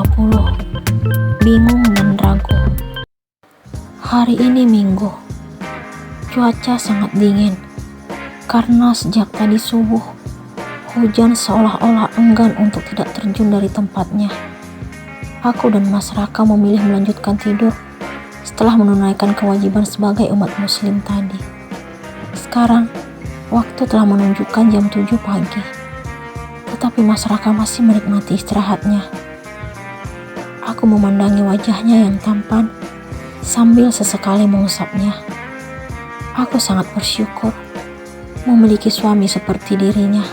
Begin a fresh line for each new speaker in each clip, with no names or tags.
2020. Bingung dan ragu. Hari ini Minggu. Cuaca sangat dingin karena sejak tadi subuh hujan seolah-olah enggan untuk tidak terjun dari tempatnya. Aku dan Mas Raka memilih melanjutkan tidur setelah menunaikan kewajiban sebagai umat muslim tadi. Sekarang waktu telah menunjukkan jam 7 pagi. Tetapi Mas Raka masih menikmati istirahatnya. Aku memandangi wajahnya yang tampan sambil sesekali mengusapnya. Aku sangat bersyukur memiliki suami seperti dirinya.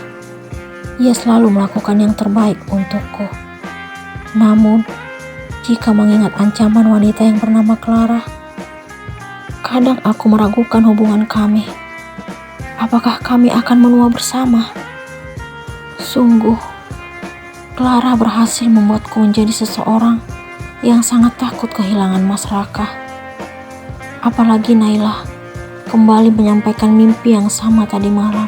Ia selalu melakukan yang terbaik untukku. Namun, jika mengingat ancaman wanita yang bernama Clara, kadang aku meragukan hubungan kami. Apakah kami akan menua bersama? Sungguh, Clara berhasil membuatku menjadi seseorang yang sangat takut kehilangan Mas Raka. Apalagi Naila kembali menyampaikan mimpi yang sama tadi malam.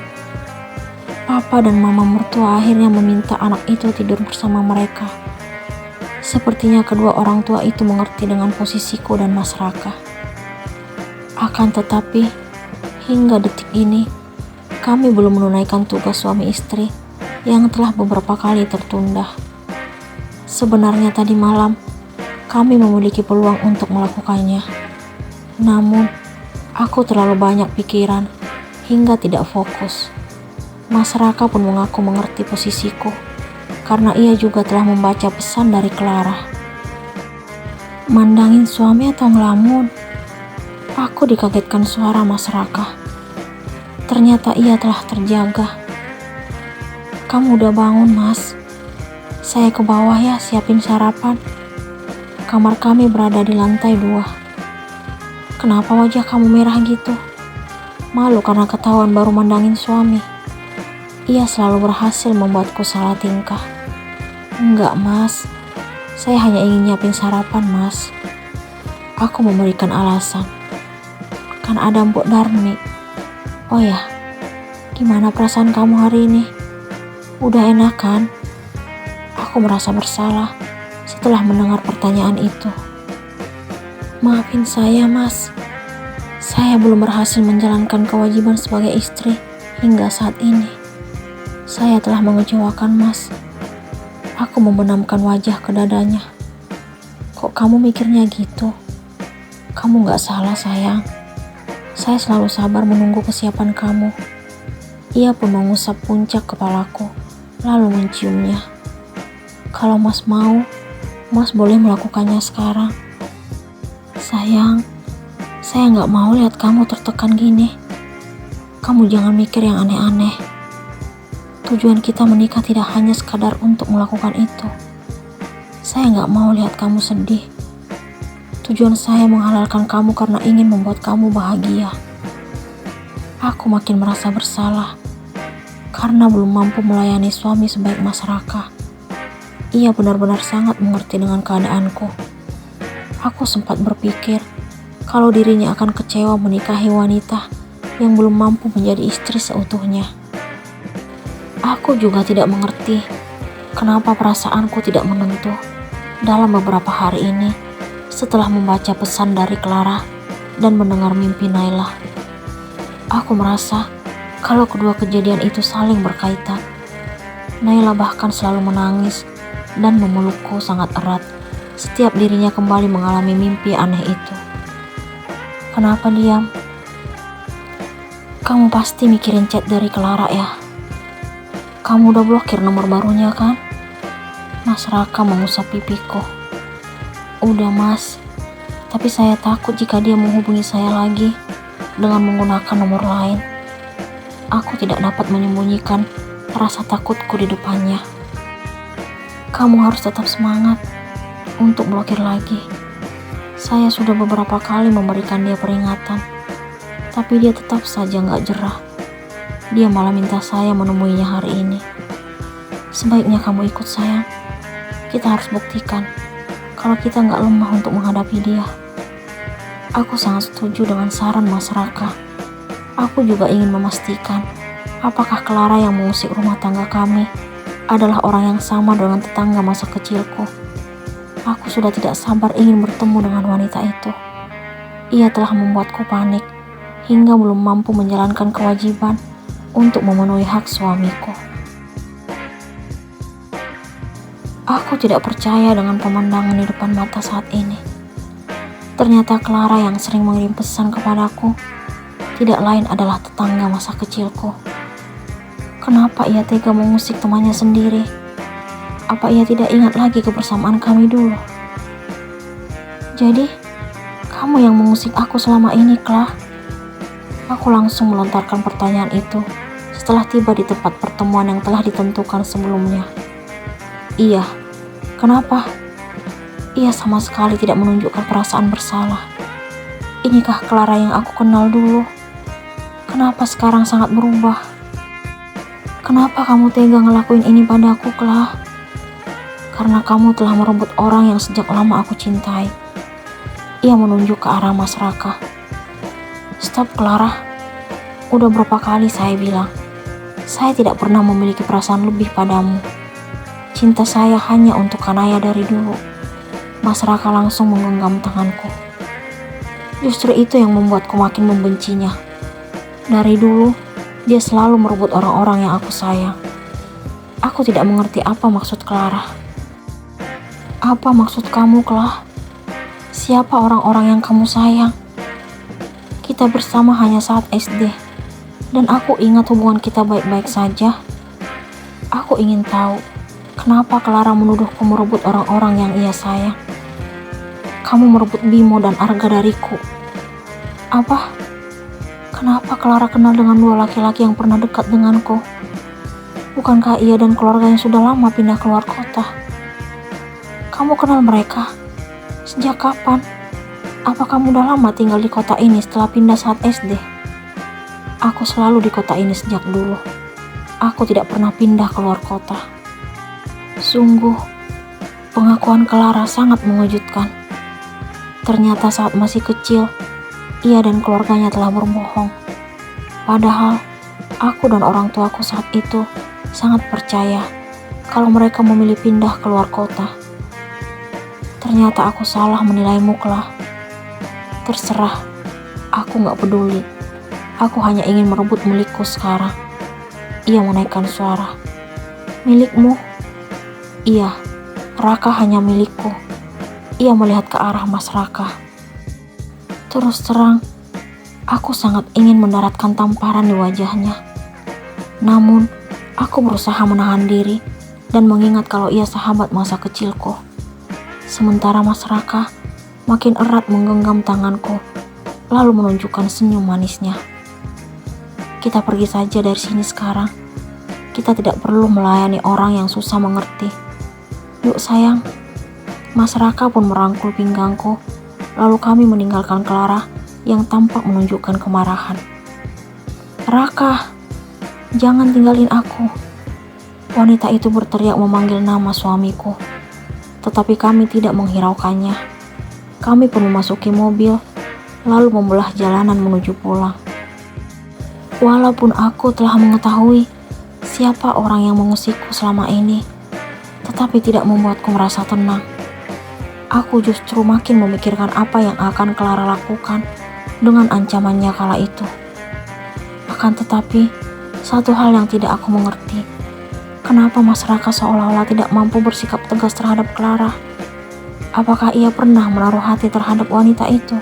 Papa dan mama mertua akhirnya meminta anak itu tidur bersama mereka. Sepertinya kedua orang tua itu mengerti dengan posisiku dan Mas Raka. Akan tetapi, hingga detik ini, kami belum menunaikan tugas suami istri yang telah beberapa kali tertunda. Sebenarnya tadi malam, kami memiliki peluang untuk melakukannya. Namun, aku terlalu banyak pikiran hingga tidak fokus. Mas Raka pun mengaku mengerti posisiku karena ia juga telah membaca pesan dari Clara. Mandangin suami atau ngelamun? Aku dikagetkan suara Mas Raka. Ternyata ia telah terjaga. Kamu udah bangun, Mas? Saya ke bawah ya siapin sarapan. Kamar kami berada di lantai 2. Kenapa wajah kamu merah gitu? Malu karena ketahuan baru mandangin suami. Ia selalu berhasil membuatku salah tingkah. Enggak, Mas. Saya hanya ingin nyiapin sarapan, Mas. Aku memberikan alasan. Kan ada Mbok Darmi. Oh ya, gimana perasaan kamu hari ini? Udah enak kan? Aku merasa bersalah setelah mendengar pertanyaan itu. Maafin saya, Mas. Saya belum berhasil menjalankan kewajiban sebagai istri hingga saat ini. Saya telah mengecewakan Mas. Aku membenamkan wajah ke dadanya. Kok kamu mikirnya gitu? Kamu gak salah, sayang. Saya selalu sabar menunggu kesiapan kamu. Ia pun mengusap puncak kepalaku, lalu menciumnya. Kalau Mas mau, Mas boleh melakukannya sekarang. Sayang, saya gak mau lihat kamu tertekan gini. Kamu jangan mikir yang aneh-aneh. Tujuan kita menikah tidak hanya sekadar untuk melakukan itu. Saya gak mau lihat kamu sedih. Tujuan saya menghalalkan kamu karena ingin membuat kamu bahagia. Aku makin merasa bersalah karena belum mampu melayani suami sebaik Mas Raka. Ia benar-benar sangat mengerti dengan keadaanku. Aku sempat berpikir kalau dirinya akan kecewa menikahi wanita yang belum mampu menjadi istri seutuhnya. Aku juga tidak mengerti kenapa perasaanku tidak menentu dalam beberapa hari ini setelah membaca pesan dari Clara dan mendengar mimpi Naila. Aku merasa kalau kedua kejadian itu saling berkaitan. Naila bahkan selalu menangis dan memelukku sangat erat setiap dirinya kembali mengalami mimpi aneh itu. Kenapa diam? Kamu pasti mikirin chat dari Clara ya? Kamu udah blokir nomor barunya kan? Mas Raka mengusap pipiku. Udah, Mas. Tapi saya takut jika dia menghubungi saya lagi dengan menggunakan nomor lain. Aku tidak dapat menyembunyikan rasa takutku di depannya. Kamu harus tetap semangat untuk blokir lagi. Saya sudah beberapa kali memberikan dia peringatan, tapi dia tetap saja gak jerah. Dia malah minta saya menemuinya hari ini. Sebaiknya kamu ikut, sayang. Kita harus buktikan kalau kita gak lemah untuk menghadapi dia. Aku sangat setuju dengan saran Mas Raka. Aku juga ingin memastikan apakah Clara yang mengusik rumah tangga kami adalah orang yang sama dengan tetangga masa kecilku. Aku sudah tidak sabar ingin bertemu dengan wanita itu. Ia telah membuatku panik hingga belum mampu menjalankan kewajiban untuk memenuhi hak suamiku. Aku tidak percaya dengan pemandangan di depan mata saat ini. Ternyata Clara yang sering mengirim pesan kepadaku tidak lain adalah tetangga masa kecilku. Kenapa ia tega mengusik temannya sendiri? Apa ia tidak ingat lagi kebersamaan kami dulu? Jadi, kamu yang mengusik aku selama ini, Clara? Aku langsung melontarkan pertanyaan itu setelah tiba di tempat pertemuan yang telah ditentukan sebelumnya. Iya, kenapa? Ia sama sekali tidak menunjukkan perasaan bersalah. Inikah Clara yang aku kenal dulu? Kenapa sekarang sangat berubah? Kenapa kamu tega ngelakuin ini padaku, Clara? Karena kamu telah merebut orang yang sejak lama aku cintai. Ia menunjuk ke arah Mas Raka. Stop, Clara. Udah berapa kali saya bilang, saya tidak pernah memiliki perasaan lebih padamu. Cinta saya hanya untuk Kanaya dari dulu. Mas Raka langsung menggenggam tanganku. Justru itu yang membuatku makin membencinya. Dari dulu, dia selalu merebut orang-orang yang aku sayang. Aku tidak mengerti apa maksud Clara. Apa maksud kamu, Clara? Siapa orang-orang yang kamu sayang? Kita bersama hanya saat SD, dan aku ingat hubungan kita baik-baik saja. Aku ingin tahu, kenapa Clara menuduhku merebut orang-orang yang ia sayang? Kamu merebut Bimo dan Arga dariku. Apa? Kenapa Clara kenal dengan dua laki-laki yang pernah dekat denganku? Bukankah ia dan keluarganya sudah lama pindah keluar kota? Kamu kenal mereka? Sejak kapan? Apa kamu udah lama tinggal di kota ini setelah pindah saat SD? Aku selalu di kota ini sejak dulu. Aku tidak pernah pindah keluar kota. Sungguh, pengakuan Clara sangat mengejutkan. Ternyata saat masih kecil, ia dan keluarganya telah berbohong. Padahal, aku dan orang tuaku saat itu sangat percaya kalau mereka memilih pindah keluar kota. Ternyata aku salah menilaimu, Clara. Terserah, aku gak peduli. Aku hanya ingin merebut milikku sekarang. Ia menaikkan suara. Milikmu? Iya, Raka hanya milikku. Ia melihat ke arah Mas Raka. Terus terang, aku sangat ingin mendaratkan tamparan di wajahnya. Namun, aku berusaha menahan diri dan mengingat kalau ia sahabat masa kecilku. Sementara Mas Raka makin erat menggenggam tanganku, lalu menunjukkan senyum manisnya. Kita pergi saja dari sini sekarang. Kita tidak perlu melayani orang yang susah mengerti. Yuk sayang. Mas Raka pun merangkul pinggangku. Lalu kami meninggalkan Clara yang tampak menunjukkan kemarahan. Raka, jangan tinggalin aku. Wanita itu berteriak memanggil nama suamiku. Tetapi kami tidak menghiraukannya. Kami pun memasuki mobil, lalu membelah jalanan menuju pulang. Walaupun aku telah mengetahui siapa orang yang mengusikku selama ini, tetapi tidak membuatku merasa tenang. Aku justru makin memikirkan apa yang akan Clara lakukan dengan ancamannya kala itu. Akan tetapi, satu hal yang tidak aku mengerti. Kenapa Mas Raka seolah-olah tidak mampu bersikap tegas terhadap Clara? Apakah ia pernah menaruh hati terhadap wanita itu?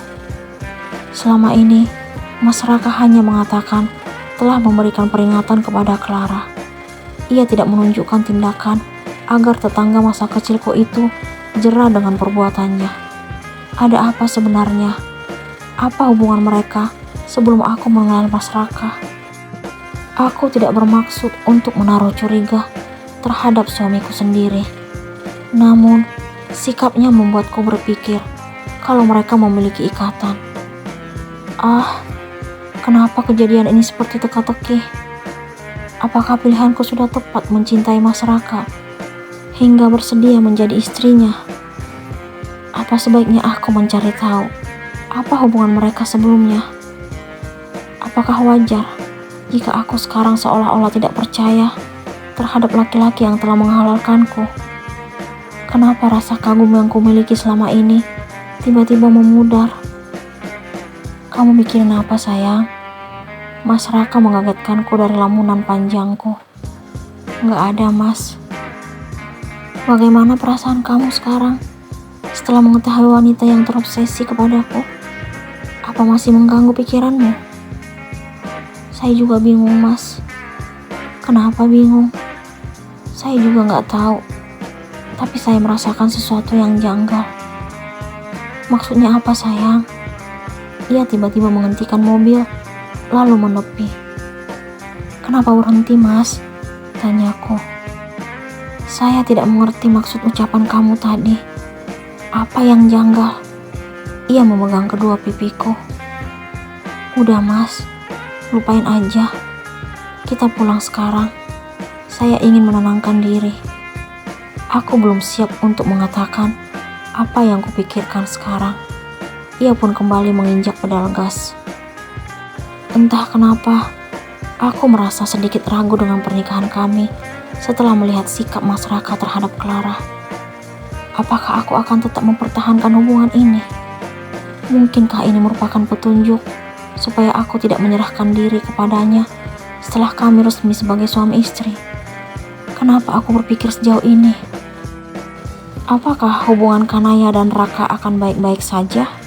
Selama ini, Mas Raka hanya mengatakan telah memberikan peringatan kepada Clara. Ia tidak menunjukkan tindakan agar tetangga masa kecilku itu jera dengan perbuatannya. Ada apa sebenarnya? Apa hubungan mereka sebelum aku mengenal Mas Raka? Aku tidak bermaksud untuk menaruh curiga terhadap suamiku sendiri. Namun, sikapnya membuatku berpikir kalau mereka memiliki ikatan. Kenapa kejadian ini seperti teka-teki? Apakah pilihanku sudah tepat mencintai Mas Raka hingga bersedia menjadi istrinya? Apa sebaiknya aku mencari tahu apa hubungan mereka sebelumnya? Apakah wajar jika aku sekarang seolah-olah tidak percaya terhadap laki-laki yang telah menghalalkanku? Kenapa rasa kagum yang kumiliki selama ini tiba-tiba memudar? Kamu mikirin apa sayang? Mas Raka mengagetkanku dari lamunan panjangku. Nggak ada mas. Bagaimana perasaan kamu sekarang setelah mengetahui wanita yang terobsesi kepadaku? Apa masih mengganggu pikiranmu? Saya juga bingung mas. Kenapa bingung? Saya juga nggak tahu. Tapi saya merasakan sesuatu yang janggal. Maksudnya apa sayang? Ia tiba-tiba menghentikan mobil, lalu menepi. Kenapa berhenti mas? Tanyaku. Saya tidak mengerti maksud ucapan kamu tadi. Apa yang janggal? Ia memegang kedua pipiku. Udah mas, lupain aja. Kita pulang sekarang. Saya ingin menenangkan diri. Aku belum siap untuk mengatakan apa yang kupikirkan sekarang. Ia pun kembali menginjak pedal gas. Entah kenapa, aku merasa sedikit ragu dengan pernikahan kami setelah melihat sikap Mas Raka terhadap Clara. Apakah aku akan tetap mempertahankan hubungan ini? Mungkinkah ini merupakan petunjuk supaya aku tidak menyerahkan diri kepadanya setelah kami resmi sebagai suami istri? Kenapa aku berpikir sejauh ini? Apakah hubungan Kanaya dan Raka akan baik-baik saja?